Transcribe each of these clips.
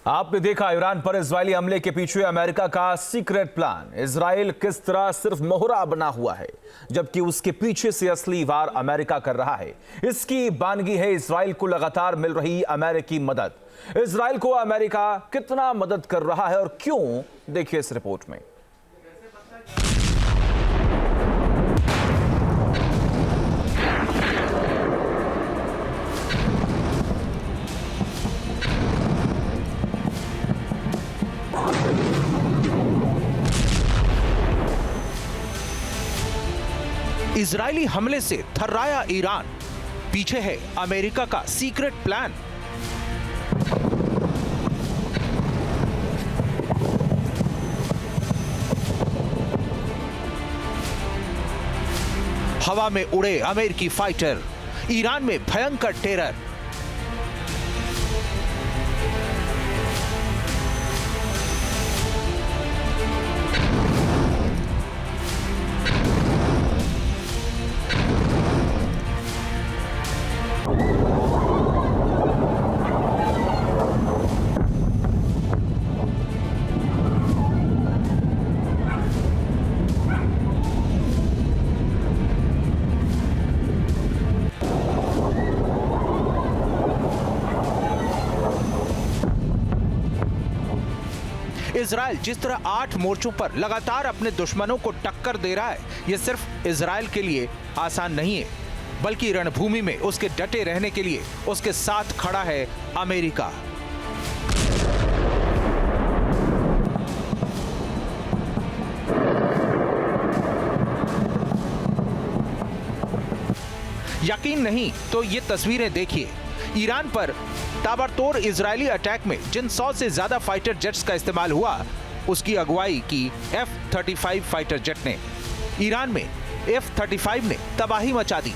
आपने देखा ईरान पर इजरायली हमले के पीछे अमेरिका का सीक्रेट प्लान। इजराइल किस तरह सिर्फ मोहरा बना हुआ है, जबकि उसके पीछे से असली वार अमेरिका कर रहा है। इसकी बानगी है इजराइल को लगातार मिल रही अमेरिकी मदद। इजराइल को अमेरिका कितना मदद कर रहा है और क्यों, देखिए इस रिपोर्ट में। इजरायली हमले से थर्राया ईरान, पीछे है अमेरिका का सीक्रेट प्लान। हवा में उड़े अमेरिकी फाइटर, ईरान में भयंकर टेरर। इजराइल जिस तरह 8 मोर्चों पर लगातार अपने दुश्मनों को टक्कर दे रहा है, यह सिर्फ इजराइल के लिए आसान नहीं है, बल्कि रणभूमि में उसके डटे रहने के लिए उसके साथ खड़ा है अमेरिका। यकीन नहीं तो ये तस्वीरें देखिए। ईरान पर ताबड़तोड़ इजरायली अटैक में जिन 100 से ज्यादा फाइटर जेट्स का इस्तेमाल हुआ, उसकी अगुवाई की F-35 फाइटर जेट ने। ईरान में F-35 ने तबाही मचा दी।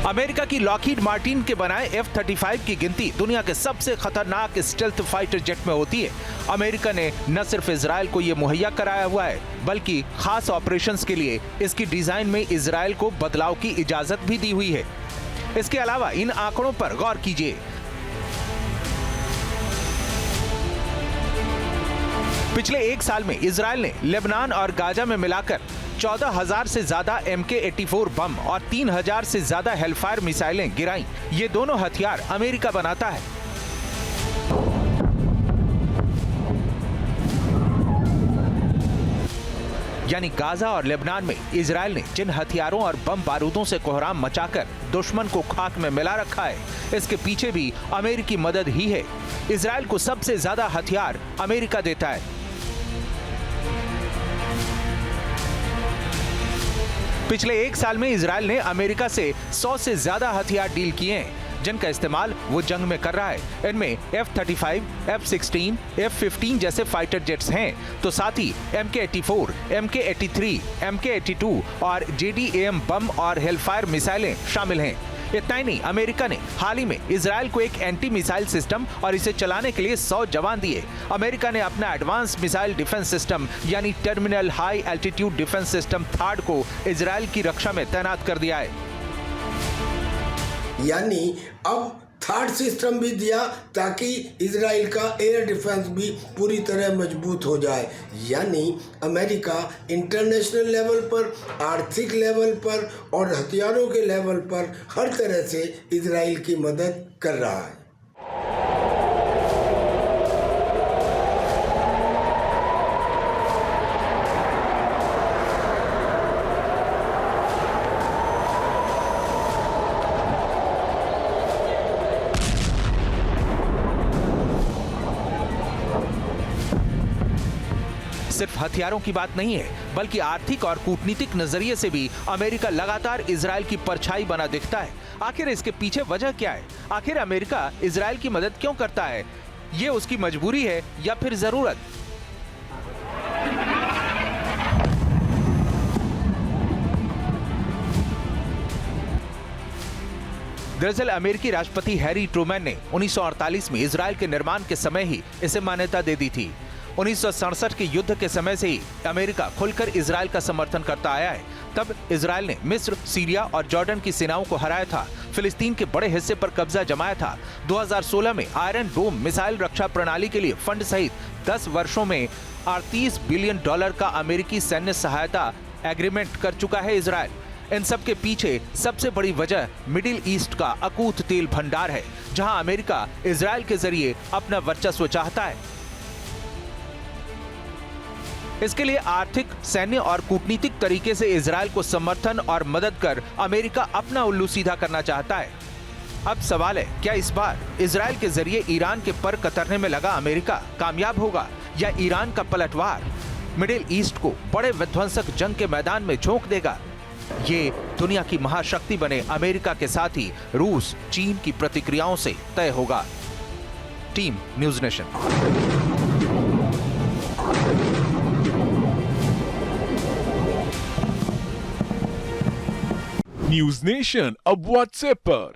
अमेरिका की लॉकहीड मार्टिन के बनाए F-35 की गिनती दुनिया के सबसे खतरनाक स्टेल्थ फाइटर जेट में होती है। अमेरिका ने न सिर्फ इजराइल को यह मुहैया कराया हुआ है, बल्कि खास ऑपरेशंस के लिए इसकी डिजाइन में इजराइल को बदलाव की इजाजत भी दी हुई है। इसके अलावा इन आंकड़ों पर गौर कीजिए। पिछले 1 साल में इजराइल ने लेबनान और गाजा में मिलाकर 14,000 से ज्यादा MK-84 बम और 3,000 से ज्यादा हेलफायर मिसाइलें गिराई। ये दोनों हथियार अमेरिका बनाता है। यानी गाजा और लेबनान में इजराइल ने जिन हथियारों और बम बारूदों से कोहराम मचाकर दुश्मन को खाक में मिला रखा है, इसके पीछे भी अमेरिकी मदद ही है। इजराइल को सबसे ज्यादा हथियार अमेरिका देता है। पिछले 1 साल में इजराइल ने अमेरिका से 100 से ज्यादा हथियार डील किए हैं, जिनका इस्तेमाल वो जंग में कर रहा है। इनमें F-35, F-16, F-15 जैसे फाइटर जेट्स हैं, तो साथ ही MK-84, MK-83, MK-82 और JDAM बम और हेलफायर मिसाइलें शामिल हैं। इतना ही नहीं, अमेरिका ने हाल ही में इजराइल को एक एंटी मिसाइल सिस्टम और इसे चलाने के लिए 100 जवान दिए। अमेरिका ने अपना एडवांस मिसाइल डिफेंस सिस्टम यानी terminal high altitude defence system THAAD को इजराइल की रक्षा में तैनात कर दिया है। यानी अब THAAD सिस्टम भी दिया ताकि इजराइल का एयर डिफेंस भी पूरी तरह मजबूत हो जाए। यानी अमेरिका इंटरनेशनल लेवल पर, आर्थिक लेवल पर और हथियारों के लेवल पर हर तरह से इजराइल की मदद कर रहा है। सिर्फ हथियारों की बात नहीं है, बल्कि आर्थिक और कूटनीतिक नजरिए से भी अमेरिका लगातार इजराइल की परछाई बना दिखता है। आखिर इसके पीछे वजह क्या है? आखिर अमेरिका इजराइल की मदद क्यों करता है? ये उसकी मजबूरी है या फिर जरूरत? दरअसल अमेरिकी राष्ट्रपति हैरी ट्रूमैन ने 1948 में इजराइल के निर्माण के समय ही इसे मान्यता दे दी थी। 1967 के युद्ध के समय से ही अमेरिका खुलकर इजराइल का समर्थन करता आया है। तब इजराइल ने मिस्र, सीरिया और जॉर्डन की सेनाओं को हराया था, फिलिस्तीन के बड़े हिस्से पर कब्जा जमाया था। 2016 में आयरन डोम मिसाइल रक्षा प्रणाली के लिए फंड सहित 10 वर्षों में $38 बिलियन का अमेरिकी सैन्य सहायता एग्रीमेंट कर चुका है इजराइल। इन सब के पीछे सबसे बड़ी वजह मिडिल ईस्ट का अकूत तेल भंडार है, जहां अमेरिका इजराइल के जरिए अपना वर्चस्व चाहता है। इसके लिए आर्थिक, सैन्य और कूटनीतिक तरीके से इजराइल को समर्थन और मदद कर अमेरिका अपना उल्लू सीधा करना चाहता है। अब सवाल है, क्या इस बार इजराइल के जरिए ईरान के पर कतरने में लगा अमेरिका कामयाब होगा या ईरान का पलटवार मिडिल ईस्ट को बड़े विध्वंसक जंग के मैदान में झोंक देगा? ये दुनिया की महाशक्ति बने अमेरिका के साथ ही रूस, चीन की प्रतिक्रियाओं से तय होगा। Team news nation. News nation अब व्हाट्सएप पर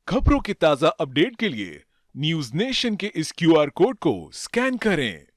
खबरों के ताजा अपडेट के लिए न्यूज नेशन के इस QR कोड को स्कैन करें।